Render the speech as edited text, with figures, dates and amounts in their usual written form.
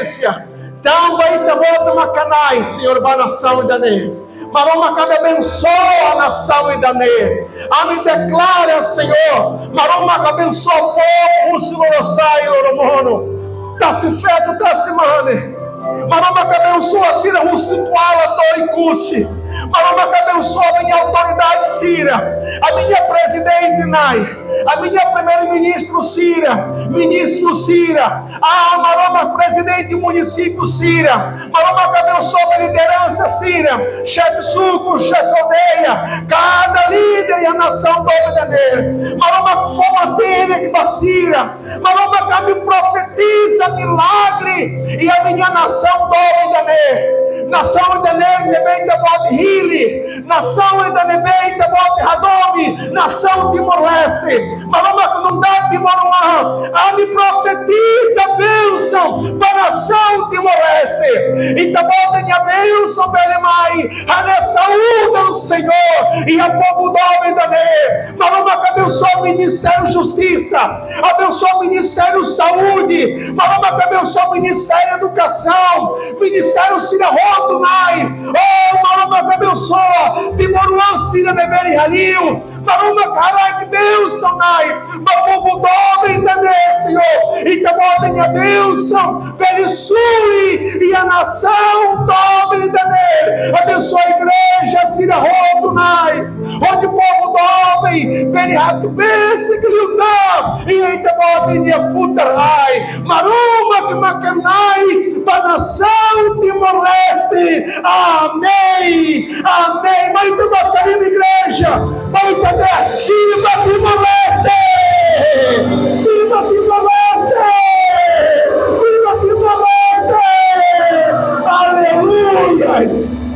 providência. Também te bota macanai, Senhor, para a nação e dané. Maroma cabe abençoa a nação e dané. A me declara, Senhor. Maroma cabe abençoa o povo, o Senhor sai, Oromono. Tá se feito, tá se mane. Maroma cabe abençoa, Sira, restituá-la, Tori Cuxi. Maroma cabe abençoa a minha autoridade, Sira. A minha presidente, Nai. A minha primeiro-ministro, Sira. Ministro, Sira. Maroma, presidente do município, Sira. Maroma cabe abençoa a liderança, Sira. Chefe suco, chefe aldeia. Cada líder e a nação do Obedaner. Maroma forma dele que Sira. Maroma cabe profetiza milagre. E a minha nação do Obedaner. Nação da Nebeita Bode Hili, nação da Nebeita Bode Radome, nação Timor-Leste, Maroma não dá Timor-Leste, a me profetiza bênção para a nação Timor-Leste, e também tem a bênção Belemai, a saúde do Senhor, e a povo do Obedaner, Maroma que abençoa o Ministério Justiça, abençoa o Ministério Saúde, Maroma que abençoa o Ministério Educação, Ministério Sinahotunai, Maroma que abençoa, Timoruan Sina Neberi Halil, Maroma carai que bênção, Nai, para o povo do Obedaner, Senhor, e também a bênção, Perisuli e a nação do Obedaner, abençoa a igreja Sinahotunai, onde o povo do Obedaner, Perihato, pense que lhe dá, e aí também a Futarai, Maroma que macanai, para a nação Timor-Leste, amém, amém, mas então vai sair da igreja, vai entender, viva Timor-Leste, viva Timor-Leste, viva Timor-Leste, aleluias.